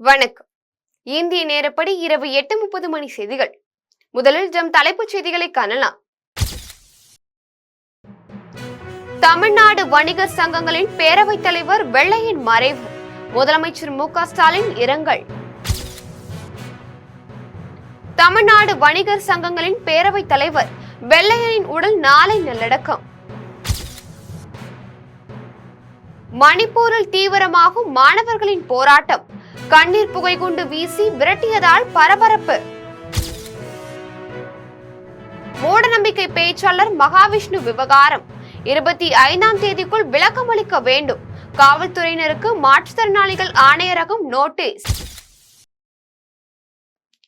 வணக்கம். இந்திய நேரப்படி இரவு 8:30 மணி செய்திகள். முதலில் தலைப்புச் செய்திகளை காணலாம். தமிழ்நாடு வணிகர் சங்கங்களின் பேரவைத் தலைவர் வெள்ளையன் மறைவு. முதலமைச்சர் மு.க. ஸ்டாலின் இரங்கல். தமிழ்நாடு வணிகர் சங்கங்களின் பேரவைத் தலைவர் வெள்ளையனின் உடல் நாளை நல்லடக்கம். மணிப்பூரில் தீவிரமாகும் மாணவர்களின் போராட்டம். கண்ணீர் புகை குண்டு வீசி விரட்டியதால் பரபரப்பு. மூடநம்பிக்கை பேச்சாளர் மகாவிஷ்ணு விவகாரம் 25ஆம் தேதிக்குள் விளக்கம் அளிக்க வேண்டும். காவல்துறையினருக்கு மாற்றுத்திறனாளிகள் ஆணையரகம் நோட்டீஸ்.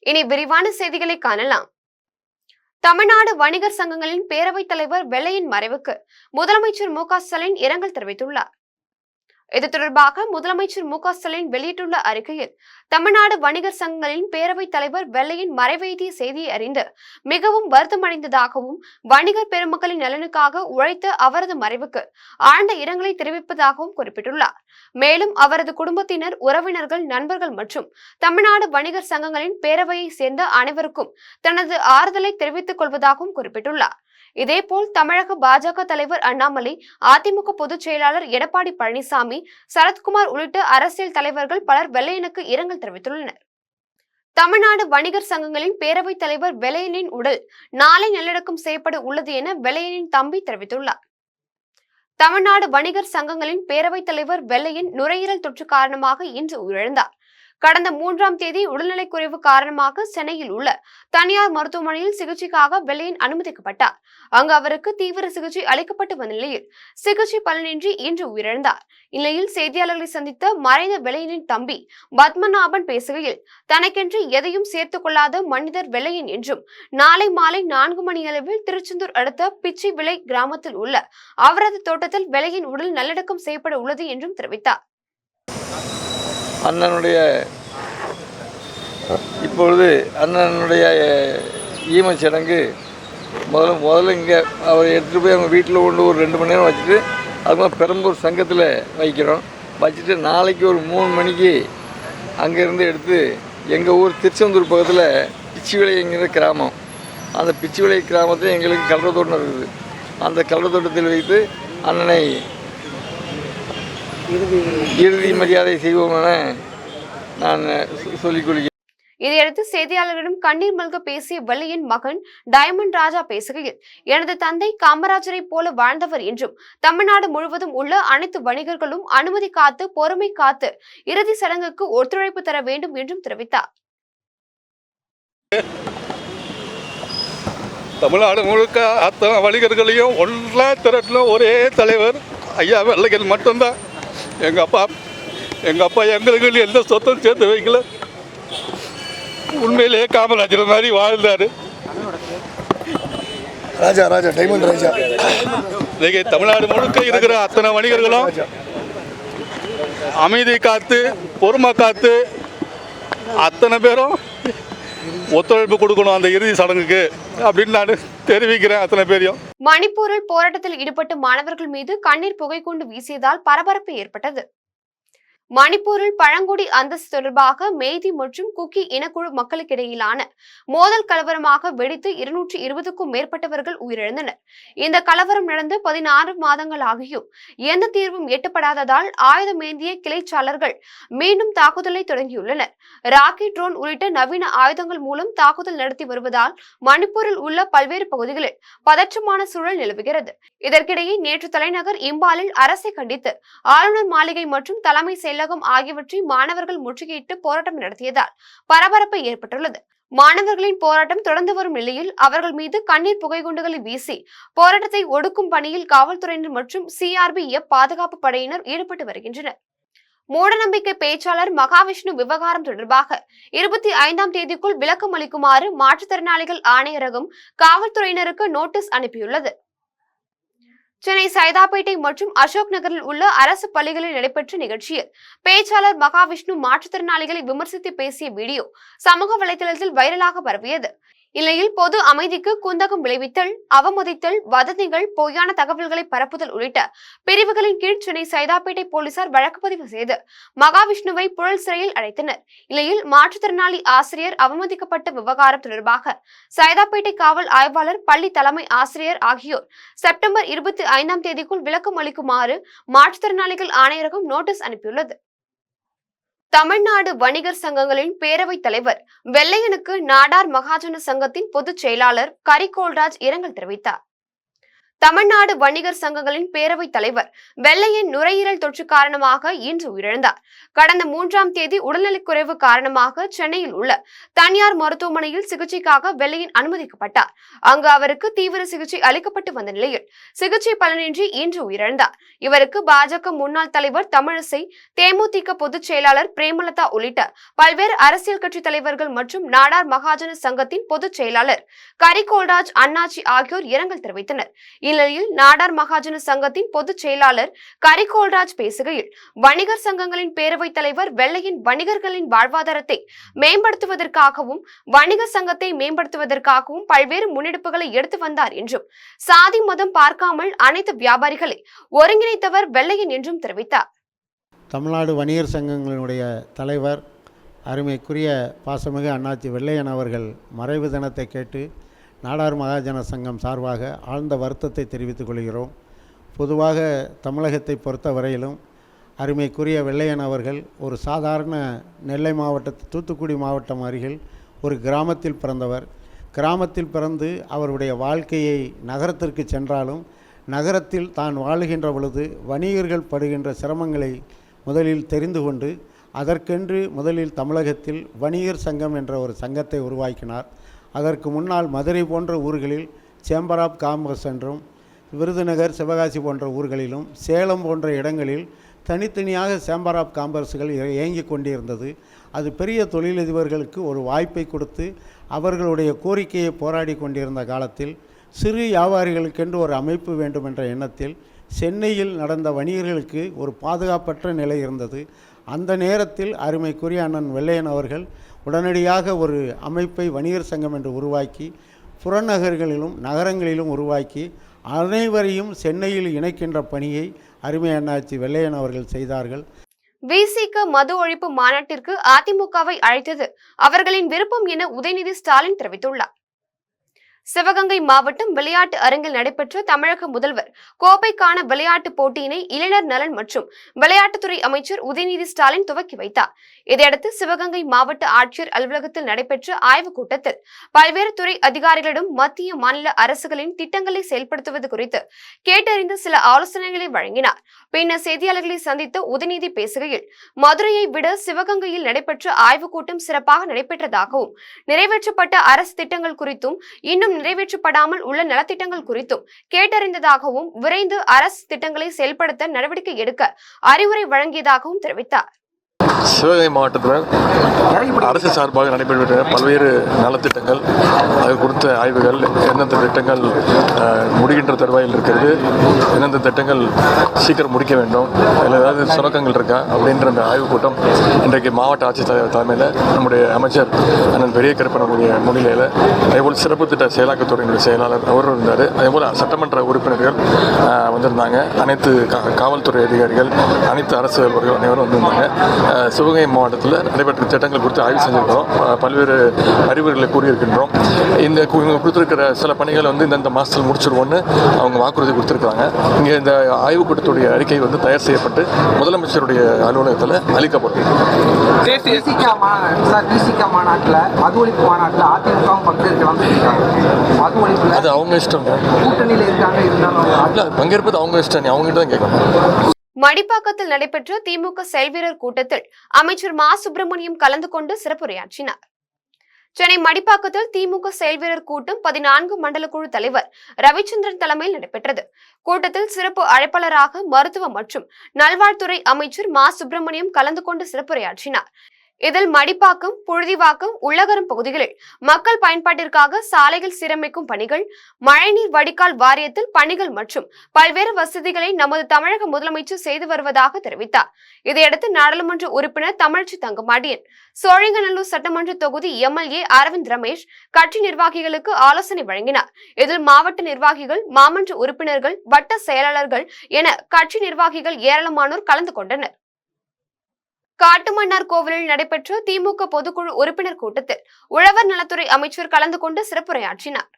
இனி விரிவான செய்திகளை காணலாம். தமிழ்நாடு வணிகர் சங்கங்களின் பேரவைத் தலைவர் வெள்ளையன் மறைவுக்கு முதலமைச்சர் மு.க. ஸ்டாலின் இரங்கல் தெரிவித்துள்ளார். இது தொடர்பாக முதலமைச்சர் மு.க. ஸ்டாலின் வெளியிட்டுள்ள அறிக்கையில், தமிழ்நாடு வணிகர் சங்கங்களின் பேரவைத் தலைவர் வெள்ளையன் மறைவெய்திய செய்தியை அறிந்து மிகவும் வருத்தமடைந்ததாகவும், வணிகர் பெருமக்களின் நலனுக்காக உழைத்த அவரது மறைவுக்கு ஆழ்ந்த இரங்கலை தெரிவிப்பதாகவும் குறிப்பிட்டுள்ளார். மேலும் அவரது குடும்பத்தினர், உறவினர்கள், நண்பர்கள் மற்றும் தமிழ்நாடு வணிகர் சங்கங்களின் பேரவையை சேர்ந்த அனைவருக்கும் தனது ஆறுதலை தெரிவித்துக் கொள்வதாகவும் குறிப்பிட்டுள்ளார். இதேபோல் தமிழக பாஜக தலைவர் அண்ணாமலை, அதிமுக பொதுச் செயலாளர் எடப்பாடி பழனிசாமி, சரத்குமார் உள்ளிட்ட அரசியல் தலைவர்கள் பலர் வெள்ளையனுக்கு இரங்கல் தெரிவித்துள்ளனர். தமிழ்நாடு வணிகர் சங்கங்களின் பேரவைத் தலைவர் வெள்ளையனின் உடல் நாளை நல்லடக்கம் செய்யப்பட உள்ளது என வெள்ளையனின் தம்பி தெரிவித்துள்ளார். தமிழ்நாடு வணிகர் சங்கங்களின் பேரவைத் தலைவர் வெள்ளையன் நுரையீரல் தொற்று காரணமாக இன்று உயிரிழந்தார். கடந்த 3ஆம் தேதி உடல்நலக்குறைவு காரணமாக சென்னையில் உள்ள தனியார் மருத்துவமனையில் சிகிச்சைக்காக வெள்ளையன் அனுமதிக்கப்பட்டார். அங்கு அவருக்கு தீவிர சிகிச்சை அளிக்கப்பட்டு வந்த நிலையில் சிகிச்சை பலனின்றி இன்று உயிரிழந்தார். இந்நிலையில் செய்தியாளர்களை சந்தித்த மறைந்த வெள்ளையனின் தம்பி பத்மநாபன் பேசுகையில், தனக்கென்று எதையும் சேர்த்துக் கொள்ளாத மனிதர் வெள்ளையன் என்றும், நாளை மாலை 4 மணியளவில் திருச்செந்தூர் அடுத்த பிச்சை விளை கிராமத்தில் உள்ள அவரது தோட்டத்தில் வெள்ளையன் உடல் நல்லடக்கம் செய்யப்பட உள்ளது என்றும் தெரிவித்தார். இப்பொழுது அண்ணனுடைய ஈமச்சடங்கு முதல்ல இங்கே அவரை எடுத்துகிட்டு போய் அவங்க வீட்டில் கொண்டு ஒரு 2 மணி நேரம் வச்சுட்டு, அதுக்கப்புறம் பெரம்பூர் சங்கத்தில் வைக்கிறோம். வச்சுட்டு நாளைக்கு ஒரு 3 மணிக்கு அங்கேருந்து எடுத்து எங்கள் ஊர் திருச்செந்தூர் பக்கத்தில் பிச்சிவிளைங்கிற கிராமம், அந்த பிச்சிவிளை கிராமத்தில் எங்களுக்கு கல்ற தோட்டம் இருக்குது. அந்த கல்ற தோட்டத்தில் வைத்து அண்ணனை இறுதி மரியாதை செய்வோம் என நான் சொல்லிக் கொள்கிறேன். இதையடுத்து செய்தியாளர்களிடம் கண்ணீர் மல்க பேசிய வெள்ளையன் மகன் டைமண்ட் ராஜா பேசுகையில், எனது தந்தை காமராஜரை போல வாழ்ந்தவர் என்றும், தமிழ்நாடு முழுவதும் உள்ள அனைத்து வணிகர்களும் அனுமதி காத்து, பொறுமை காத்து இறுதி சடங்குக்கு ஒத்துழைப்பு தர வேண்டும் என்றும் தெரிவித்தார். தமிழ்நாடு முழுக்க அத்தனை வணிகர்களையும் ஒன்றா திரட்டின ஒரே தலைவர் ஐயா வெள்ளையன் மட்டும்தான். எங்கள் அப்பா எங்களுக்கு எந்த சொத்தும் சேர்த்து வைக்கல. உண்மையிலேயே காமராஜர் மாதிரி வாழ்ந்தார். இன்னைக்கு தமிழ்நாடு முழுக்க இருக்கிற அத்தனை வணிகர்களும் அமைதி காத்து, பொறுமை காத்து, அத்தனை பேரும் ஒத்துழைப்பு கொடுக்கணும் அந்த இறுதி சடங்குக்கு அப்படின்னு நான் தெரிவிக்கிறேன் அத்தனை பேரையும். மணிப்பூரில் போராட்டத்தில் ஈடுபட்ட மாணவர்கள் மீது கண்ணீர் புகை குண்டு வீசியதால் பரபரப்பு ஏற்பட்டது. மணிப்பூரில் பழங்குடி அந்தஸ்து தொடர்பாக மெய்தி மற்றும் குக்கி இனக்குழு மக்களுக்கிடையிலான மோதல் கலவரமாக வெடித்து 220க்கும் மேற்பட்டவர்கள் உயிரிழந்தனர். இந்த கலவரம் நடந்து 16 மாதங்கள் ஆகியும் எந்த தீர்வும் எட்டப்படாததால் ஆயுதமேந்திய கிளைச்சாளர்கள் மீண்டும் தாக்குதலை தொடங்கியுள்ளனர். ராக்கெட், ட்ரோன் உள்ளிட்ட நவீன ஆயுதங்கள் மூலம் தாக்குதல் நடத்தி வருவதால் மணிப்பூரில் உள்ள பல்வேறு பகுதிகளில் பதற்றமான சூழல் நிலவுகிறது. இதற்கிடையே நேற்று தலைநகர் இம்பாலில் அரசை கண்டித்து ஆளுநர் மாளிகை மற்றும் தலைமை செயலகம் ஆகியவற்றை மாணவர்கள் முற்றுகையிட்டு போராட்டம் நடத்தியதால் பரபரப்பு ஏற்பட்டுள்ளது. மாணவர்களின் போராட்டம் தொடர்ந்து வரும் நிலையில் அவர்கள் மீது கண்ணீர் புகைகுண்டுகளை வீசி போராட்டத்தை ஒடுக்கும் பணியில் காவல்துறையினர் மற்றும் CRPF பாதுகாப்பு படையினர் ஈடுபட்டு வருகின்றனர். மூடநம்பிக்கை பேச்சாளர் மகாவிஷ்ணு விவகாரம் தொடர்பாக 25ஆம் தேதிக்குள் விளக்கம் அளிக்குமாறு மாற்றுத்திறனாளிகள் ஆணையரகம் காவல்துறையினருக்கு நோட்டீஸ் அனுப்பியுள்ளது. சென்னை சைதாப்பேட்டை மற்றும் அசோக் நகரில் உள்ள அரசு பள்ளிகளில் நடைபெற்ற நிகழ்ச்சியில் பேச்சாளர் மகாவிஷ்ணு மாற்றுத்திறனாளிகளை விமர்சித்து பேசிய வீடியோ சமூக வலைதளத்தில் வைரலாக பரவியது. இந்நிலையில் பொது அமைதிக்கு குந்தகம் விளைவித்தல், அவமதித்தல், வதந்திகள், பொய்யான தகவல்களை பரப்புதல் உள்ளிட்ட பிரிவுகளின் கீழ் சென்னை சைதாப்பேட்டை போலீசார் வழக்கு பதிவு செய்து மகாவிஷ்ணுவை புழல் சிறையில் அடைத்தனர். இந்நிலையில் மாற்றுத்திறனாளி ஆசிரியர் அவமதிக்கப்பட்ட விவகாரம் தொடர்பாக சைதாப்பேட்டை காவல் ஆய்வாளர், பள்ளி தலைமை ஆசிரியர் ஆகியோர் செப்டம்பர் 25ஆம் தேதிக்குள் விளக்கம் அளிக்குமாறு மாற்றுத்திறனாளிகள் ஆணையரகம் நோட்டீஸ் அனுப்பியுள்ளது. தமிழ்நாடு வணிகர் சங்கங்களின் பேரவைத் தலைவர் வெள்ளையனுக்கு நாடார் மகாஜன சங்கத்தின் பொதுச் செயலாளர் கரிகோல்ராஜ் இரங்கல் தெரிவித்தார். தமிழ்நாடு வணிகர் சங்கங்களின் பேரவைத் தலைவர் வெள்ளையன் நுரையீரல் தொற்று காரணமாக இன்று உயிரிழந்தார். கடந்த 3ஆம் தேதி உடல்நலக்குறைவு காரணமாக சென்னையில் உள்ள தனியார் மருத்துவமனையில் சிகிச்சைக்காக வெள்ளையன் அனுமதிக்கப்பட்டார். அங்கு அவருக்கு தீவிர சிகிச்சை அளிக்கப்பட்டு வந்த நிலையில் சிகிச்சை பலனின்றி இன்று உயிரிழந்தார். இவருக்கு பாஜக முன்னாள் தலைவர் தமிழிசை, தேமுதிக பொதுச் செயலாளர் பிரேமலதா உள்ளிட்ட பல்வேறு அரசியல் கட்சி தலைவர்கள் மற்றும் நாடார் மகாஜன சங்கத்தின் பொதுச் செயலாளர் கரிகோல்ராஜ் அண்ணாச்சி ஆகியோர் இரங்கல் தெரிவித்தனர். இந்நிலையில் நாடார் மகாஜன சங்கத்தின் பொதுச் செயலாளர் கரிகோல்ராஜ் பேசுகையில், வணிகர் சங்கங்களின் பேரவைத் தலைவர் வெள்ளையன் வணிகர்களின் வாழ்வாதாரத்தை மேம்படுத்துவதற்காகவும் வணிகர் சங்கத்தை மேம்படுத்துவதற்காகவும் பல்வேறு முன்னெடுப்புகளை எடுத்து வந்தார் என்றும், சாதி மதம் பார்க்காமல் அனைத்து வியாபாரிகளை ஒருங்கிணைத்தவர் வெள்ளையன் என்றும் தெரிவித்தார். தமிழ்நாடு வணிகர் சங்கங்களினுடைய தலைவர் அருமைக்குரிய பாசமிகு அண்ணாச்சி வெள்ளையன் அவர்கள் மறைவு தினத்தை கேட்டு நாடார் மகாஜன சங்கம் சார்பாக ஆழ்ந்த வருத்தத்தை தெரிவித்துக் கொள்கிறோம். பொதுவாக தமிழகத்தை பொறுத்த வரையிலும் அருமைக்குரிய வெள்ளையன் அவர்கள் ஒரு சாதாரண நெல்லை மாவட்டத்தில் தூத்துக்குடி மாவட்டம் அருகில் ஒரு கிராமத்தில் பிறந்தவர். கிராமத்தில் பிறந்து அவருடைய வாழ்க்கையை நகரத்திற்கு சென்றாலும் நகரத்தில் தான் வாழுகின்ற பொழுது வணிகர்கள் படுகின்ற சிரமங்களை முதலில் தெரிந்து கொண்டு அதற்கென்று முதலில் தமிழகத்தில் வணிகர் சங்கம் என்ற ஒரு சங்கத்தை உருவாக்கினார். அதற்கு முன்னால் மதுரை போன்ற ஊர்களில் சேம்பர் ஆஃப் காமர்ஸ் என்றும், விருதுநகர், சிவகாசி போன்ற ஊர்களிலும், சேலம் போன்ற இடங்களில் தனித்தனியாக சேம்பர் ஆஃப் காமர்ஸ்கள் இயங்கிக் கொண்டிருந்தது. அது பெரிய தொழிலதிபர்களுக்கு ஒரு வாய்ப்பை கொடுத்து அவர்களுடைய கோரிக்கையை போராடி கொண்டிருந்த காலத்தில் சிறு வியாபாரிகளுக்கென்று ஒரு அமைப்பு வேண்டும் என்ற எண்ணத்தில் சென்னையில் நடந்த வணிகர்களுக்கு ஒரு பாதுகாப்பற்ற நிலை இருந்தது. அந்த நேரத்தில் அருமைக்குரிய அண்ணன் வெள்ளையன் அவர்கள் உடனடியாக ஒரு அமைப்பை வணிகர் சங்கம் என்று உருவாக்கி புறநகர்களிலும் நகரங்களிலும் உருவாக்கி அனைவரையும் சென்னையில் இணைக்கின்ற பணியை அருமை அண்ணாச்சி வெள்ளையன் அவர்கள் செய்தார்கள். விசிக மது ஒழிப்பு மாநாட்டிற்கு அதிமுகவை அழைத்தது அவர்களின் விருப்பம் என உதயநிதி ஸ்டாலின் தெரிவித்துள்ளார். சிவகங்கை மாவட்டம் விளையாட்டு அரங்கில் நடைபெற்ற தமிழக முதல்வர் கோப்பைக்கான விளையாட்டு போட்டியினை இளைஞர் நலன் மற்றும் விளையாட்டுத்துறை அமைச்சர் உதயநிதி ஸ்டாலின் துவக்கி வைத்தார். இதையடுத்து சிவகங்கை மாவட்ட ஆட்சியர் அலுவலகத்தில் நடைபெற்ற ஆய்வுக் கூட்டத்தில் பல்வேறு துறை அதிகாரிகளிடம் மத்திய, மாநில அரசுகளின் திட்டங்களை செயல்படுத்துவது குறித்து கேட்டறிந்து சில ஆலோசனைகளை வழங்கினார். பின்னர் செய்தியாளர்களை சந்தித்த உதயநிதி பேசுகையில், மதுரையை விட சிவகங்கையில் நடைபெற்ற ஆய்வுக் கூட்டம் சிறப்பாக நடைபெற்றதாகவும், நிறைவேற்றப்பட்ட அரசு திட்டங்கள் குறித்தும் இன்னும் நிறைவேற்றப்படாமல் உள்ள நலத்திட்டங்கள் குறித்தும் கேட்டறிந்ததாகவும், விரைந்து அரசு திட்டங்களை செயல்படுத்த நடவடிக்கை எடுக்க அறிவுரை வழங்கியதாகவும் தெரிவித்தார். சிவகங்கை மாவட்டத்தில் அரசு சார்பாக நடைபெற்ற பல்வேறு நலத்திட்டங்கள், அது குறித்த ஆய்வுகள், எந்தெந்த திட்டங்கள் முடிகின்ற தருவாயில் இருக்கிறது, எந்தெந்த திட்டங்கள் சீக்கிரம் முடிக்க வேண்டும், இல்லை ஏதாவது சுணக்கங்கள் இருக்கா அப்படின்ற அந்த ஆய்வுக் கூட்டம் இன்றைக்கு மாவட்ட ஆட்சித்தலைவர் தலைமையில் நம்முடைய அமைச்சர் அண்ணன் பெரிய கருப்பனுடைய முன்னிலையில், அதேபோல் சிறப்பு திட்ட செயலாக்கத்துறையினுடைய செயலாளர் அவரும் இருந்தார். அதேபோல் சட்டமன்ற உறுப்பினர்கள் வந்திருந்தாங்க. அனைத்து காவல்துறை அதிகாரிகள், அனைத்து அரசு அலுவலர்கள் அனைவரும் வந்திருந்தாங்க. சிவகங்கை மாவட்டத்தில் நடைபெற்ற திட்டங்கள் குறித்து ஆய்வு செஞ்சிருக்கிறோம். பல்வேறு அறிவுரைகளை கூறியிருக்கின்றோம். இவங்க கொடுத்துருக்கிற சில பணிகளை இந்த மாதத்தில் முடிச்சிருவோன்னு அவங்க வாக்குறுதி கொடுத்துருக்காங்க. இங்கே இந்த ஆய்வுக் கூட்டத்துடைய அறிக்கை தயார் செய்யப்பட்டு முதலமைச்சருடைய அலுவலகத்தில் அளிக்கப்படும். அது அவங்க இஷ்டம், பங்கேற்பது அவங்க இஷ்டம், அவங்ககிட்ட தான் கேட்கணும். மடிப்பாக்கத்தில் நடைபெற்ற திமுக செயல்வீரர் கூட்டத்தில் அமைச்சர் மா சுப்பிரமணியம் கலந்து கொண்டு சிறப்புரையாற்றினார். சென்னை மடிப்பாக்கத்தில் திமுக செயல்வீரர் கூட்டம் 14 மண்டல குழு தலைவர் ரவிச்சந்திரன் தலைமையில் நடைபெற்றது. கூட்டத்தில் சிறப்பு அழைப்பாளராக மருத்துவ மற்றும் நல்வாழ்வுத்துறை அமைச்சர் மா சுப்பிரமணியம் கலந்து கொண்டு சிறப்புரையாற்றினார். இதில் மடிப்பாக்கம், புழுதிவாக்கம், உள்ளகரம் பகுதிகளில் மக்கள் பயன்பாட்டிற்காக சாலைகள் சீரமைக்கும் பணிகள், மழைநீர் வடிகால் வாரியத்தில் பணிகள் மற்றும் பல்வேறு வசதிகளை நமது தமிழக முதலமைச்சர் செய்து வருவதாக தெரிவித்தார். இதையடுத்து நாடாளுமன்ற உறுப்பினர் தமிழச்சி தங்கமாடியன், சோழிங்கநல்லூர் சட்டமன்ற தொகுதி MLA அரவிந்த் ரமேஷ் கட்சி நிர்வாகிகளுக்கு ஆலோசனை வழங்கினார். இதில் மாவட்ட நிர்வாகிகள், மாமன்ற உறுப்பினர்கள், வட்ட செயலாளர்கள் என கட்சி நிர்வாகிகள் ஏராளமானோர் கலந்து கொண்டனர். காட்டுமன்னார் கோவிலில் நடைபெற்ற திமுக பொதுக்குழு உறுப்பினர் கூட்டத்தில் உழவர் நலத்துறை அமைச்சர் கலந்து கொண்டு சிறப்புரையாற்றினார்.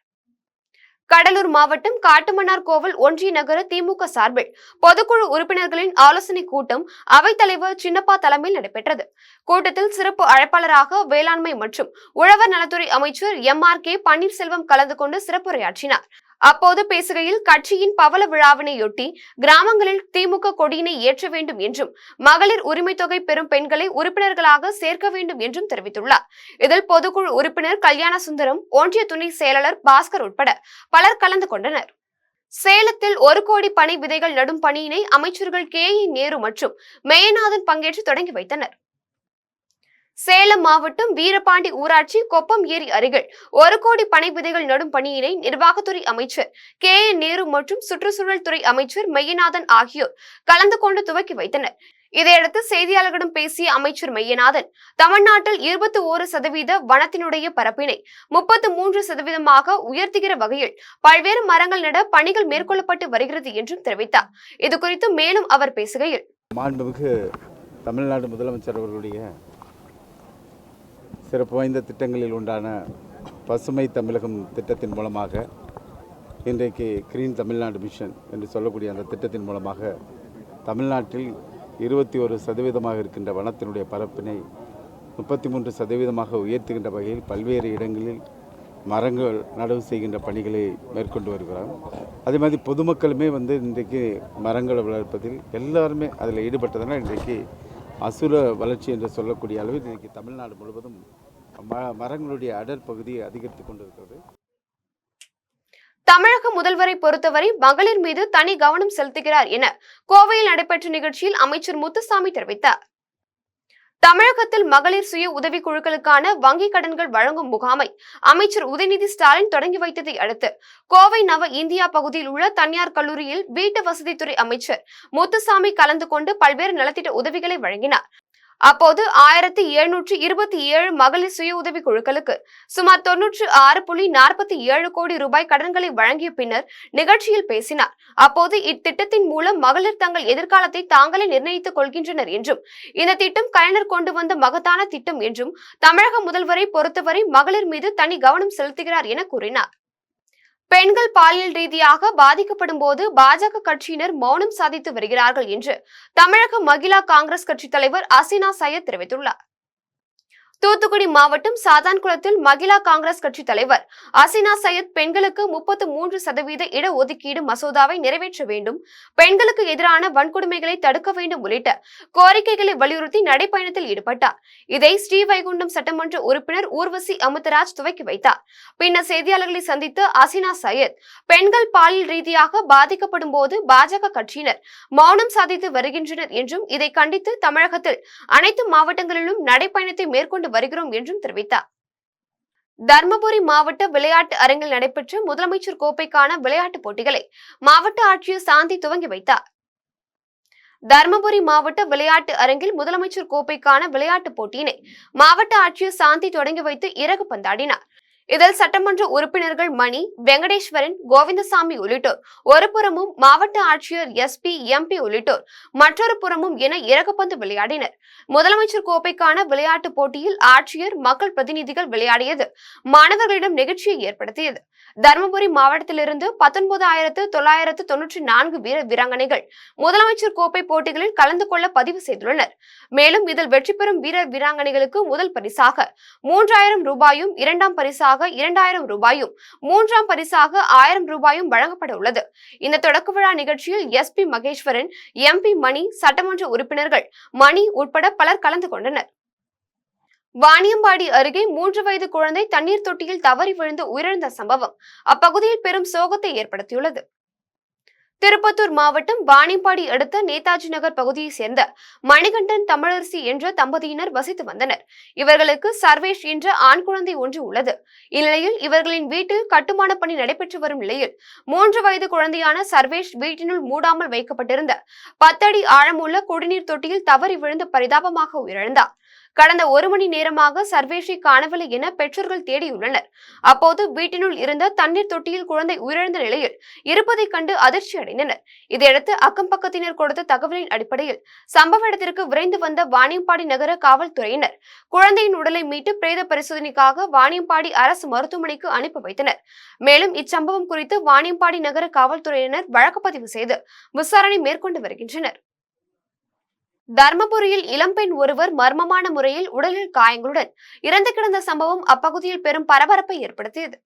கடலூர் மாவட்டம் காட்டுமன்னார் கோவில் ஒன்றிய நகர திமுக சார்பில் பொதுக்குழு உறுப்பினர்களின் ஆலோசனை கூட்டம் அவைத்தலைவர் சின்னப்பா தலைமையில் நடைபெற்றது. கூட்டத்தில் சிறப்பு அழைப்பாளராக வேளாண்மை மற்றும் உழவர் நலத்துறை அமைச்சர் MRK பன்னீர்செல்வம் கலந்து கொண்டு சிறப்புரையாற்றினார். அப்போது பேசுகையில் கட்சியின் பவள விழாவினையொட்டி கிராமங்களில் திமுக கொடியினை ஏற்ற வேண்டும் என்றும் மகளிர் உரிமை தொகை பெறும் பெண்களை உறுப்பினர்களாக சேர்க்க வேண்டும் என்றும் தெரிவித்துள்ளார். இதில் பொதுக்குழு உறுப்பினர் கல்யாண சுந்தரம், ஒன்றிய துணை செயலாளர் பாஸ்கர் உட்பட பலர் கலந்து கொண்டனர். சேலத்தில் 1 கோடி பனை விதைகள் நடும் பணியினை அமைச்சர்கள் KE நேரு மற்றும் மேயநாதன் பங்கேற்று தொடங்கி வைத்தனர். சேலம் மாவட்டம் வீரபாண்டி ஊராட்சி கொப்பம் ஏரி அருகில் 1 கோடி பனை விதைகள் நடும் பணியினை நிர்வாகத்துறை அமைச்சர் KE நேரு மற்றும் சுற்றுச்சூழல் துறை அமைச்சர் மெய்யநாதன் ஆகியோர் கலந்து கொண்டு துவக்கி வைத்தனர். இதையடுத்து செய்தியாளர்களிடம் பேசிய அமைச்சர் மெய்யநாதன், தமிழ்நாட்டில் 21% வனத்தினுடைய பரப்பினை 33% உயர்த்துகிற வகையில் பல்வேறு மரங்கள் நட பணிகள் மேற்கொள்ளப்பட்டு வருகிறது என்றும் தெரிவித்தார். இதுகுறித்து மேலும் அவர் பேசுகையில், மாண்புமிகு தமிழ்நாடு முதலமைச்சர் அவர்களுடைய சிறப்பு வாய்ந்த திட்டங்களில் உண்டான பசுமை தமிழகம் திட்டத்தின் மூலமாக இன்றைக்கு கிரீன் தமிழ்நாடு மிஷன் என்று சொல்லக்கூடிய அந்த திட்டத்தின் மூலமாக தமிழ்நாட்டில் 21% இருக்கின்ற வனத்தினுடைய பரப்பினை 33% உயர்த்துகின்ற வகையில் பல்வேறு இடங்களில் மரங்கள் நடவு செய்கின்ற பணிகளை மேற்கொண்டு வருகிறோம். அதே மாதிரி பொதுமக்களுமே இன்றைக்கு மரங்களை வளர்ப்பதில் எல்லாருமே அதில் ஈடுபட்டதனால் இன்றைக்கு அசுர வளர்ச்சி என்று சொல்லக்கூடிய அளவில் இன்றைக்கு தமிழ்நாடு முழுவதும் மரங்களுடைய அடர்பகுதி அதிகரித்து கொண்டிருக்கிறது. தமிழக முதல்வரை பொறுத்தவரை மகளிர் மீது தனி கவனம் செலுத்துகிறார் என கோவையில் நடைபெற்ற நிகழ்ச்சியில் அமைச்சர் முத்துசாமி தெரிவித்தார். தமிழகத்தில் மகளிர் சுய உதவி குழுக்களுக்கான வங்கி கடன்கள் வழங்கும் முகாமை அமைச்சர் உதயநிதி ஸ்டாலின் தொடங்கி வைத்ததை அடுத்து கோவை நவ இந்தியா பகுதியில் உள்ள தனியார் கல்லூரியில் வீட்டு வசதித்துறை அமைச்சர் முத்துசாமி கலந்து கொண்டு பல்வேறு நலத்திட்ட உதவிகளை வழங்கினார். அப்போது 1727 மகளிர் சுய உதவி குழுக்களுக்கு சுமார் 96.47 கோடி ரூபாய் கடன்களை வழங்கிய பின்னர் நிகழ்ச்சியில் பேசினார். அப்போது இத்திட்டத்தின் மூலம் மகளிர் தங்கள் எதிர்காலத்தை தாங்களே நிர்ணயித்துக் கொள்கின்றனர் என்றும் இந்த திட்டம் கலைஞர் கொண்டு வந்த மகத்தான திட்டம் என்றும் தமிழக முதல்வரை பொறுத்தவரை மகளிர் மீது தனி கவனம் செலுத்துகிறார் என கூறினார். பெண்கள் பாலியல் ரீதியாக பாதிக்கப்படும் போது பாஜக கட்சியினர் மௌனம் சாதித்து வருகிறார்கள் என்று தமிழக மகிழா காங்கிரஸ் கட்சி தலைவர் அசினா சையத் தெரிவித்துள்ளார். தூத்துக்குடி மாவட்டம் சாத்தான்குளத்தில் மகிழா காங்கிரஸ் கட்சி தலைவர் அசினா சையத் பெண்களுக்கு 33% இடஒதுக்கீடு மசோதாவை நிறைவேற்ற வேண்டும், பெண்களுக்கு எதிரான வன்கொடுமைகளை தடுக்க வேண்டும் உள்ளிட்ட கோரிக்கைகளை வலியுறுத்தி நடைப்பயணத்தில் ஈடுபட்டார். இதை ஸ்ரீவைகுண்டம் சட்டமன்ற உறுப்பினர் ஊர்வசி அமுதராஜ் துவக்கி வைத்தார். பின்னர் செய்தியாளர்களை சந்தித்து அசினா சையத் பெண்கள் பாலியல் ரீதியாக பாதிக்கப்படும் போது பாஜக கட்சியினர் மௌனம் சாதித்து வருகின்றனர் என்றும் இதை கண்டித்து தமிழகத்தில் அனைத்து மாவட்டங்களிலும் நடைப்பயணத்தை மேற்கொண்டு வருகிறோம் என்றும் தெரிவித்தார். தர்மபுரி மாவட்ட விளையாட்டு அரங்கில் நடைபெற்ற முதலமைச்சர் கோப்பைக்கான விளையாட்டுப் போட்டிகளை மாவட்ட ஆட்சியர் சாந்தி துவங்கி வைத்தார். தர்மபுரி மாவட்ட விளையாட்டு அரங்கில் முதலமைச்சர் கோப்பைக்கான விளையாட்டுப் போட்டியினை மாவட்ட ஆட்சியர் சாந்தி தொடங்கி வைத்து இறகு பந்தாடினார். இதில் சட்டமன்ற உறுப்பினர்கள் மணி, வெங்கடேஸ்வரன், கோவிந்தசாமி உள்ளிட்டோர் ஒரு புறமும், மாவட்ட ஆட்சியர் SP, MP உள்ளிட்டோர் மற்றொரு புறமும் என இறகுப்பந்து விளையாடினர். முதலமைச்சர் கோப்பைக்கான விளையாட்டுப் போட்டியில் ஆட்சியர், மக்கள் பிரதிநிதிகள் விளையாடியது மாணவர்களிடம் நெகிழ்ச்சியை ஏற்படுத்தியது. தர்மபுரி மாவட்டத்திலிருந்து 19,994 வீரர் வீராங்கனைகள் முதலமைச்சர் கோப்பை போட்டிகளில் கலந்து கொள்ள பதிவு செய்துள்ளனர். மேலும் இதில் வெற்றி பெறும் வீரர் வீராங்கனைகளுக்கு முதல் பரிசாக 3000 ரூபாயும், இரண்டாம் பரிசாக 2000 ரூபாயும், மூன்றாம் பரிசாக 1000 ரூபாயும் வழங்கப்பட உள்ளது. இந்த தொடக்க விழா நிகழ்ச்சியில் SP மகேஸ்வரன், MP மணி, சட்டமன்ற உறுப்பினர்கள் மணி உட்பட பலர் கலந்து கொண்டனர். வாணியம்பாடி அருகே 3 வயது குழந்தை தண்ணீர் தொட்டியில் தவறி விழுந்து உயிரிழந்த சம்பவம் அப்பகுதியில் பெரும் சோகத்தை ஏற்படுத்தியுள்ளது. திருப்பத்தூர் மாவட்டம் வாணியம்பாடி அடுத்த நேதாஜி நகர் பகுதியை சேர்ந்த மணிகண்டன் தமிழரசி என்ற தம்பதியினர் வசித்து வந்தனர். இவர்களுக்கு சர்வேஷ் என்ற ஆண் குழந்தை ஒன்று உள்ளது. இந்நிலையில் இவர்களின் வீட்டில் கட்டுமான பணி நடைபெற்று வரும் நிலையில் 3 வயது குழந்தையான சர்வேஷ் வீட்டினுள் மூடாமல் வைக்கப்பட்டிருந்த 10 அடி ஆழமுள்ள குடிநீர் தொட்டியில் தவறி விழுந்து பரிதாபமாக உயிரிழந்தார். கடந்த 1 மணி நேரமாக சர்வேஷை காணவில்லை என பெற்றோர்கள் தேடியுள்ளனர். அப்போது வீட்டினுள் இருந்த தண்ணீர் தொட்டியில் குழந்தை உயிரிழந்த நிலையில் இருப்பதை கண்டு அதிர்ச்சி அடைந்தனர். இதையடுத்து அக்கம் பக்கத்தினர் கொடுத்த தகவலின் அடிப்படையில் சம்பவ இடத்திற்கு விரைந்து வந்த வாணியம்பாடி நகர காவல்துறையினர் குழந்தையின் உடலை மீட்டு பிரேத பரிசோதனைக்காக வாணியம்பாடி அரசு மருத்துவமனைக்கு அனுப்பி வைத்தனர். மேலும் இச்சம்பவம் குறித்து வாணியம்பாடி நகர காவல்துறையினர் வழக்கு பதிவு செய்து விசாரணை மேற்கொண்டு வருகின்றனர். தர்மபுரியில் இளம்பெண் ஒருவர் மர்மமான முறையில் உடலில் காயங்களுடன் இறந்து கிடந்த சம்பவம் அப்பகுதியில் பெரும் பரபரப்பை ஏற்படுத்தியது.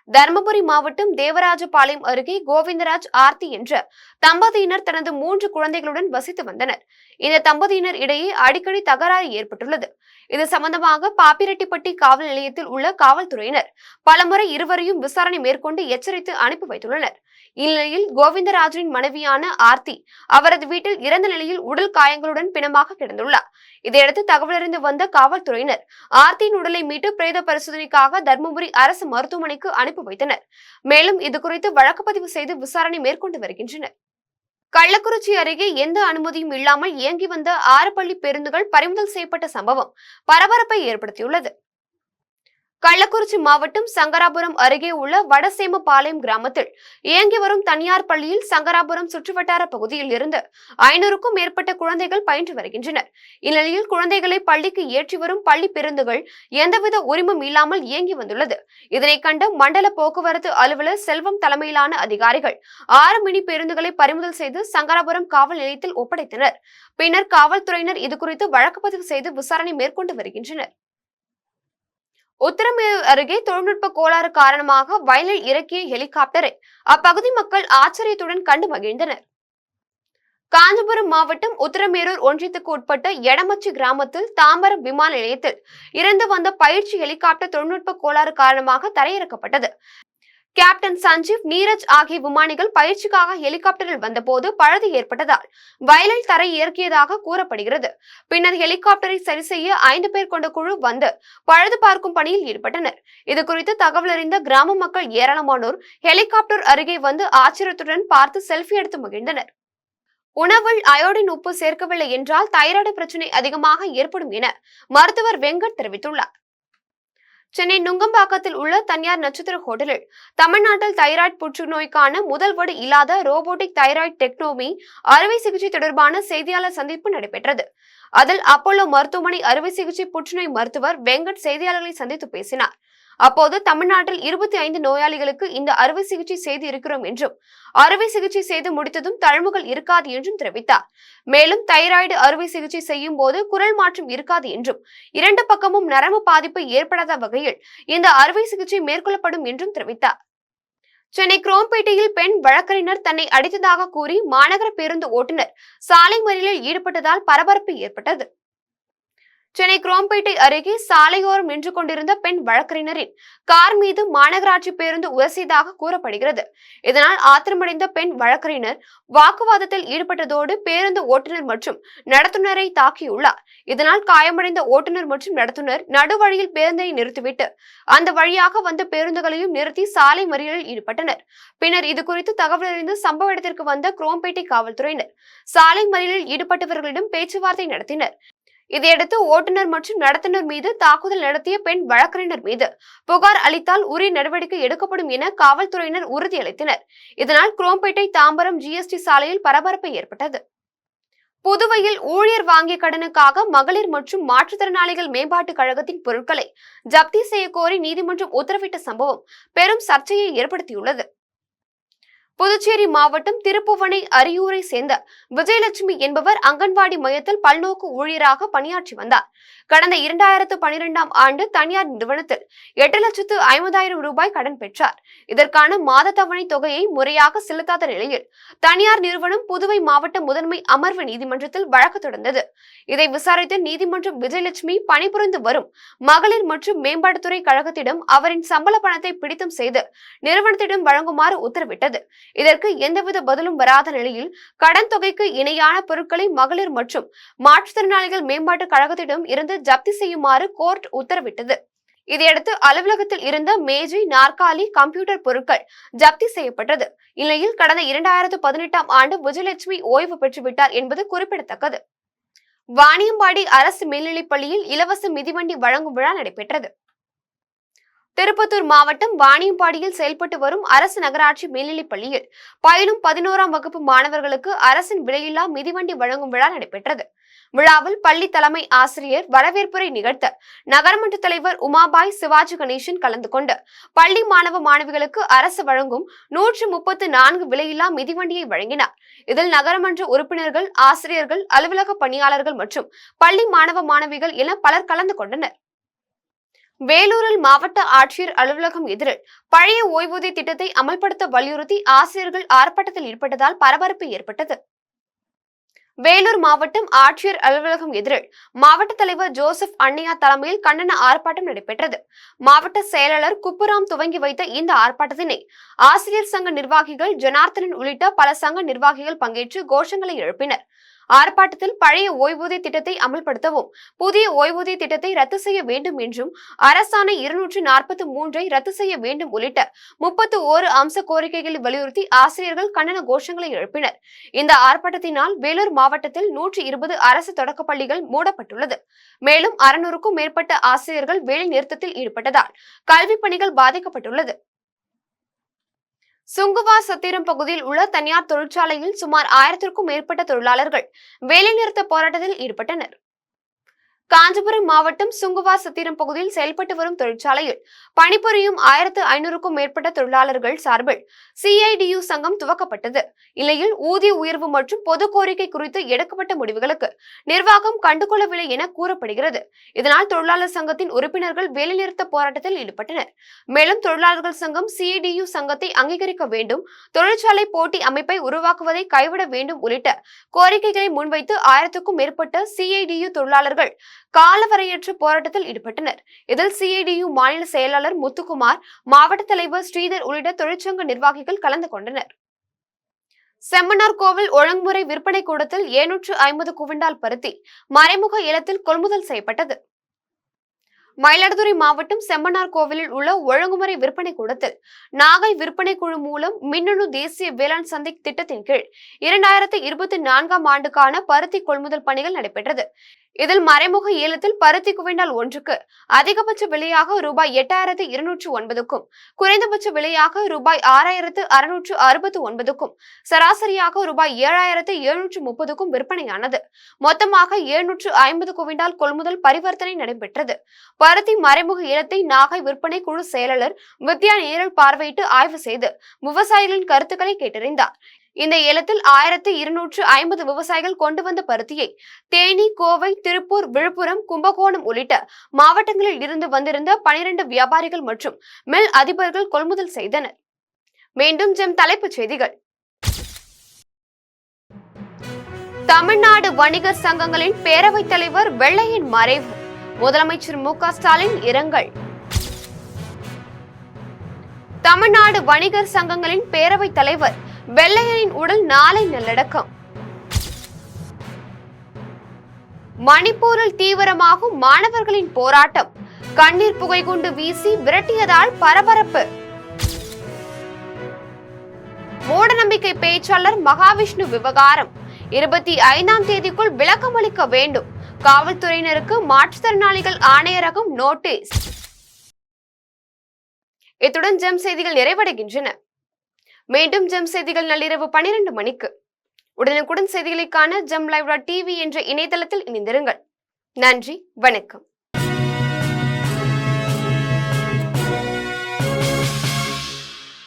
தர்மபுரி மாவட்டம் தேவராஜபாளையம் அருகே கோவிந்தராஜ் ஆர்த்தி என்ற தம்பதியினர் தனது 3 குழந்தைகளுடன் வசித்து வந்தனர். இந்த தம்பதியினர் இடையே அடிக்கடி தகராறு ஏற்பட்டுள்ளது. இது சம்பந்தமாக பாப்பிரெட்டிப்பட்டி காவல் நிலையத்தில் உள்ள காவல்துறையினர் பலமுறை இருவரையும் விசாரணை மேற்கொண்டு எச்சரித்து அனுப்பி வைத்துள்ளனர். இந்நிலையில் கோவிந்தராஜின் மனைவியான ஆர்த்தி அவரது வீட்டில் இறந்த நிலையில் உடல் காயங்களுடன் பிணமாக கிடந்துள்ளார். இதையடுத்து தகவலறிந்து வந்த காவல்துறையினர் ஆர்த்தியின் உடலை மீட்டு பிரேத பரிசோதனைக்காக தர்மபுரி அரசு மருத்துவமனைக்கு அனுப்பி வைத்தனர். மேலும் இதுகுறித்து வழக்கு பதிவு செய்து விசாரணை மேற்கொண்டு வருகின்றனர். கள்ளக்குறிச்சி அருகே எந்த அனுமதியும் இல்லாமல் இயங்கி வந்த 6 பள்ளி பேருந்துகள் பறிமுதல் செய்யப்பட்ட சம்பவம் பரபரப்பை ஏற்படுத்தியுள்ளது. கள்ளக்குறிச்சி மாவட்டம் சங்கராபுரம் அருகே உள்ள வடசேமபாளையம் கிராமத்தில் இயங்கி வரும் தனியார் பள்ளியில் சங்கராபுரம் சுற்றுவட்டார பகுதியில் இருந்து 500க்கும் மேற்பட்ட குழந்தைகள் பயின்று வருகின்றனர். இந்நிலையில் குழந்தைகளை பள்ளிக்கு ஏற்றி வரும் பள்ளி பேருந்துகள் எந்தவித உரிமம் இல்லாமல் இயங்கி வந்துள்ளது. இதனை கண்ட மண்டல போக்குவரத்து அலுவலர் செல்வம் தலைமையிலான அதிகாரிகள் 6 மினி பேருந்துகளை பறிமுதல் செய்து சங்கராபுரம் காவல் நிலையத்தில் ஒப்படைத்தனர். பின்னர் காவல்துறையினர் இதுகுறித்து வழக்கு பதிவு செய்து விசாரணை மேற்கொண்டு வருகின்றனர். உத்தரமேரூர் அருகே தொழில்நுட்ப கோளாறு காரணமாக வயலில் இறக்கிய ஹெலிகாப்டரை அப்பகுதி மக்கள் ஆச்சரியத்துடன் கண்டு மகிழ்ந்தனர். காஞ்சிபுரம் மாவட்டம் உத்தரமேரூர் ஒன்றியத்துக்கு உட்பட்ட எடமச்சி கிராமத்தில் தாம்பரம் விமான நிலையத்தில் இருந்து வந்த பயிற்சி ஹெலிகாப்டர் தொழில்நுட்ப கோளாறு காரணமாக தரையிறக்கப்பட்டது. கேப்டன் சஞ்சீவ், நீரஜ் ஆகிய விமானிகள் பயிற்சிக்காக ஹெலிகாப்டரில் வந்தபோது பழுது ஏற்பட்டதால் வயலில் தரை இறக்கியதாக கூறப்படுகிறது. பின்னர் ஹெலிகாப்டரை சரி செய்ய 5 பேர் கொண்ட குழு வந்து பழுது பார்க்கும் பணியில் ஈடுபட்டனர். இதுகுறித்து தகவல் அறிந்த கிராம மக்கள் ஏராளமானோர் ஹெலிகாப்டர் அருகே வந்து ஆச்சரியத்துடன் பார்த்து செல்ஃபி எடுத்து மகிழ்ந்தனர். உணவில் அயோடின் உப்பு சேர்க்கவில்லை என்றால் தைராய்டு பிரச்சனை அதிகமாக ஏற்படும் என மருத்துவர் வெங்கட் தெரிவித்துள்ளார். சென்னை நுங்கம்பாக்கத்தில் உள்ள தனியார் நட்சத்திர ஹோட்டலில் தமிழ்நாட்டில் தைராய்டு புற்றுநோய்க்கான முதல் வடு இல்லாத ரோபோட்டிக் தைராய்டு டெக்னோமி அறுவை சிகிச்சை தொடர்பான செய்தியாளர் சந்திப்பு நடைபெற்றது. அதில் அப்போலோ மருத்துவமனை அறுவை சிகிச்சை புற்றுநோய் மருத்துவர் வெங்கட் செய்தியாளர்களை சந்தித்து பேசினார். அப்போது தமிழ்நாட்டில் 25 நோயாளிகளுக்கு இந்த அறுவை சிகிச்சை செய்து இருக்கிறோம் என்றும் அறுவை சிகிச்சை செய்து முடித்ததும் தழும்புகள் இருக்காது என்றும் தெரிவித்தார். மேலும் தைராய்டு அறுவை சிகிச்சை செய்யும் போது குரல் மாற்றம் இருக்காது என்றும் 2 பக்கமும் நரம்பு பாதிப்பு ஏற்படாத வகையில் இந்த அறுவை சிகிச்சை மேற்கொள்ளப்படும் என்றும் தெரிவித்தார். சென்னை குரோம்பேட்டையில் பெண் வழக்கறிஞர் தன்னை அடித்ததாக கூறி மாநகர பேருந்து ஓட்டுநர் சாலை மறியலில் ஈடுபட்டதால் பரபரப்பு ஏற்பட்டது. சென்னை குரோம்பேட்டை அருகே சாலையோரம் நின்று கொண்டிருந்த பெண் வழக்கறிஞரின் கார் மீது மாநகராட்சி பேருந்து உரசியதாக கூறப்படுகிறது. இதனால் ஆத்திரமடைந்த பெண் வழக்கறிஞர் வாக்குவாதத்தில் ஈடுபட்டதோடு பேருந்து ஓட்டுநர் மற்றும் நடத்துனரை தாக்கியுள்ளார். இதனால் காயமடைந்த ஓட்டுநர் மற்றும் நடத்துனர் நடுவழியில் பேருந்தை நிறுத்திவிட்டு அந்த வழியாக வந்த பேருந்துகளையும் நிறுத்தி சாலை மறியலில் ஈடுபட்டனர். பின்னர் இதுகுறித்து தகவல் அறிந்து சம்பவ இடத்திற்கு வந்த குரோம்பேட்டை காவல்துறையினர் சாலை மறியலில் ஈடுபட்டவர்களிடம் பேச்சுவார்த்தை நடத்தினர். இதையடுத்து ஓட்டுநர் மற்றும் நடத்துனர் மீது தாக்குதல் நடத்திய பெண் வழக்கறிஞர் மீது புகார் அளித்தால் உரிய நடவடிக்கை எடுக்கப்படும் என காவல்துறையினர் உறுதியளித்தனர். இதனால் குரோம்பேட்டை தாம்பரம் GST சாலையில் பரபரப்பு ஏற்பட்டது. புதுவையில் ஊழியர் வாங்கிய கடனுக்காக மகளிர் மற்றும் மாற்றுத்திறனாளிகள் மேம்பாட்டுக் கழகத்தின் பொருட்களை ஜப்தி செய்ய கோரி நீதிமன்றம் உத்தரவிட்ட சம்பவம் பெரும் சர்ச்சையை ஏற்படுத்தியுள்ளது. புதுச்சேரி மாவட்டம் திருப்புவனை அரியூரை சேர்ந்த விஜயலட்சுமி என்பவர் அங்கன்வாடி மையத்தில் பல்நோக்கு ஊழியராக பணியாற்றி வந்தார். கடந்த 2012ஆம் ஆண்டு தனியார் நிறுவனத்தில் 8,50,000 ரூபாய் கடன் பெற்றார். இதற்கான மாத தவணை தொகையை முறையாக செலுத்தாத நிலையில் தனியார் நிறுவனம் புதுவை மாவட்ட முதன்மை அமர்வு நீதிமன்றத்தில் வழக்கு தொடர்ந்தது. இதை விசாரித்த நீதிமன்றம் விஜயலட்சுமி பணிபுரிந்து வரும் மகளிர் மற்றும் மேம்பாட்டுத்துறை கழகத்திடம் அவரின் சம்பள பணத்தை பிடித்தம் செய்து நிறுவனத்திடம் வழங்குமாறு உத்தரவிட்டது. இதற்கு எந்தவித பதிலும் வராத நிலையில் கடன் தொகைக்கு இணையான பொருட்களை மகளிர் மற்றும் மாற்றுத்திறனாளிகள் மேம்பாட்டு கழகத்திடம் இருந்து ஜப்தி செய்யுமாறு கோர்ட் உத்தரவிட்டது. இதையடுத்து அலுவலகத்தில் இருந்த மேஜை, நாற்காலி, கம்ப்யூட்டர் பொருட்கள் ஜப்தி செய்யப்பட்டது. இந்நிலையில் கடந்த 2018ஆம் ஆண்டு விஜயலட்சுமி ஓய்வு பெற்றுவிட்டார் என்பது குறிப்பிடத்தக்கது. வாணியம்பாடி அரசு மேல்நிலைப்பள்ளியில் இலவச மிதிவண்டி வழங்கும் விழா நடைபெற்றது. திருப்பத்தூர் மாவட்டம் வாணியம்பாடியில் செயல்பட்டு வரும் அரசு நகராட்சி மேல்நிலைப்பள்ளியில் பயிலும் 11ஆம் வகுப்பு மாணவர்களுக்கு அரசின் விலையில்லா மிதிவண்டி வழங்கும் விழா நடைபெற்றது. விழாவில் பள்ளி தலைமை ஆசிரியர் வரவேற்புரை நிகழ்த்த நகரமன்ற தலைவர் உமாபாய் சிவாஜி கணேசன் கலந்து கொண்டு பள்ளி மாணவ மாணவிகளுக்கு அரசு வழங்கும் 134 விலையில்லா மிதிவண்டியை வழங்கினார். இதில் நகரமன்ற உறுப்பினர்கள், ஆசிரியர்கள், அலுவலக பணியாளர்கள் மற்றும் பள்ளி மாணவ மாணவிகள் என பலர் கலந்து கொண்டனர். வேலூரில் மாவட்ட ஆட்சியர் அலுவலகம் எதிரில் பழைய ஓய்வூதிய திட்டத்தை அமல்படுத்த வலியுறுத்தி ஆசிரியர்கள் ஆர்ப்பாட்டத்தில் ஈடுபட்டதால் பரபரப்பு ஏற்பட்டது. வேலூர் மாவட்டம் ஆட்சியர் அலுவலகம் எதிரில் மாவட்ட தலைவர் ஜோசப் அண்ணையா தலைமையில் கண்டன ஆர்ப்பாட்டம் நடைபெற்றது. மாவட்ட செயலாளர் குப்புராம் துவங்கி வைத்த இந்த ஆர்ப்பாட்டத்தினை ஆசிரியர் சங்க நிர்வாகிகள், ஜனார்த்தனன் உள்ளிட்ட பல சங்க நிர்வாகிகள் பங்கேற்று கோஷங்களை எழுப்பினர். ஆர்ப்பாட்டத்தில் பழைய ஓய்வூதிய திட்டத்தை அமல்படுத்தவும், புதிய ஓய்வூதிய திட்டத்தை ரத்து செய்ய வேண்டும் என்றும், அரசாணை 243 ரத்து செய்ய வேண்டும் உள்ளிட்ட 31 அம்ச கோரிக்கைகளை வலியுறுத்தி ஆசிரியர்கள் கண்டன கோஷங்களை எழுப்பினர். இந்த ஆர்ப்பாட்டத்தினால் வேலூர் மாவட்டத்தில் 120 அரசு தொடக்கப் பள்ளிகள் மூடப்பட்டுள்ளது. மேலும் 600க்கும் மேற்பட்ட ஆசிரியர்கள் வேலை நிறுத்தத்தில் ஈடுபட்டதால் கல்வி பணிகள் பாதிக்கப்பட்டுள்ளது. சுங்குவா சத்திரம் பகுதியில் உள்ள தனியார் தொழிற்சாலையில் சுமார் 1000க்கும் மேற்பட்ட தொழிலாளர்கள் வேலைநிறுத்த போராட்டத்தில் ஈடுபட்டனர். காஞ்சிபுரம் மாவட்டம் சுங்குவா சத்திரம் பகுதியில் செயல்பட்டு வரும் தொழிற்சாலையில் பணிபுரியும் 1500க்கும் மேற்பட்ட தொழிலாளர்கள் சார்பில் CIDU சங்கம் துவக்கப்பட்டது. இந்நிலையில் ஊதிய உயர்வு மற்றும் பொது கோரிக்கை குறித்து எடுக்கப்பட்ட முடிவுகளுக்கு நிர்வாகம் கண்டுகொள்ளவில்லை என கூறப்படுகிறது. இதனால் தொழிலாளர் சங்கத்தின் உறுப்பினர்கள் வேலைநிறுத்த போராட்டத்தில் ஈடுபட்டனர். மேலும் தொழிலாளர்கள் சங்கம் CIDU சங்கத்தை அங்கீகரிக்க வேண்டும், தொழிற்சாலை போட்டி அமைப்பை உருவாக்குவதை கைவிட வேண்டும் உள்ளிட்ட கோரிக்கைகளை முன்வைத்து 1000க்கும் மேற்பட்ட CIDU தொழிலாளர்கள் காலவரையற்ற போராட்டத்தில் ஈடுபட்டனர். இதில் CIDU மாநில செயலாளர் முத்துக்குமார், மாவட்ட தலைவர் ஸ்ரீதர் உள்ளிட்ட தொழிற்சங்க நிர்வாகிகள் கலந்து கொண்டனர். செம்மனார் கோவில் ஒழுங்குமுறை விற்பனை கூடத்தில் 750 குவிண்டால் பருத்தி மறைமுக ஏலத்தில் கொள்முதல் செய்யப்பட்டது. மயிலாடுதுறை மாவட்டம் செம்மனார் கோவிலில் உள்ள ஒழுங்குமுறை விற்பனை கூடத்தில் நாகை விற்பனை குழு மூலம் மின்னணு தேசிய வேளாண் சந்தை திட்டத்தின் கீழ் 2024ஆம் ஆண்டுக்கான பருத்தி கொள்முதல் பணிகள் நடைபெற்றது. இதில் மறைமுக ஏலத்தில் பருத்தி குவிண்டால் ஒன்றுக்கு அதிகபட்ச விலையாக ரூபாய் 8209க்கும், குறைந்தபட்ச விலையாக ரூபாய் 6669க்கும், சராசரியாக ரூபாய் 7730க்கும் விற்பனையானது. மொத்தமாக 750 குவிண்டால் கொள்முதல் பரிவர்த்தனை நடைபெற்றது. பருத்தி மறைமுக ஏலத்தை நாகை விற்பனை குழு செயலாளர் வித்யா நேரில் பார்வையிட்டு ஆய்வு செய்து விவசாயிகளின் கருத்துக்களை கேட்டறிந்தார். இந்த ஏலத்தில் 1250 விவசாயிகள் கொண்டு வந்த பருத்தியை தேனி, கோவை, திருப்பூர், விழுப்புரம், கும்பகோணம் உள்ளிட்ட மாவட்டங்களில் இருந்து வந்திருந்த 12 வியாபாரிகள் மற்றும் மில் அதிபர்கள் கொள்முதல் செய்தனர். மீண்டும் தலைப்புச் செய்திகள். தமிழ்நாடு வணிகர் சங்கங்களின் பேரவைத் தலைவர் வெள்ளையன் மறைவு, முதலமைச்சர் மு.க. ஸ்டாலின் இரங்கல். தமிழ்நாடு வணிகர் சங்கங்களின் பேரவைத் தலைவர் வெள்ளையனின் உடல் நாளை நல்லடக்கம். மணிப்பூரில் தீவிரமாகும் மாணவர்களின் போராட்டம், கண்ணீர் புகை குண்டு வீசி விரட்டியதால் பரபரப்பு. மூடநம்பிக்கை பேச்சாளர் மகாவிஷ்ணு விவகாரம் 25ஆம் தேதிக்குள் விளக்கமளிக்க வேண்டும், காவல்துறையினருக்கு மாற்றுத்திறனாளிகள் ஆணையரகம் நோட்டீஸ். இத்துடன் ஜெம் செய்திகள் நிறைவடைகின்றன. மீண்டும் ஜெம் செய்திகள் நள்ளிரவு 12 மணிக்கு. உடனுக்குடன் செய்திகளுக்கான ஜெம் லைவ்.tv என்ற இணையதளத்தில் இணைந்திருங்கள். நன்றி, வணக்கம்.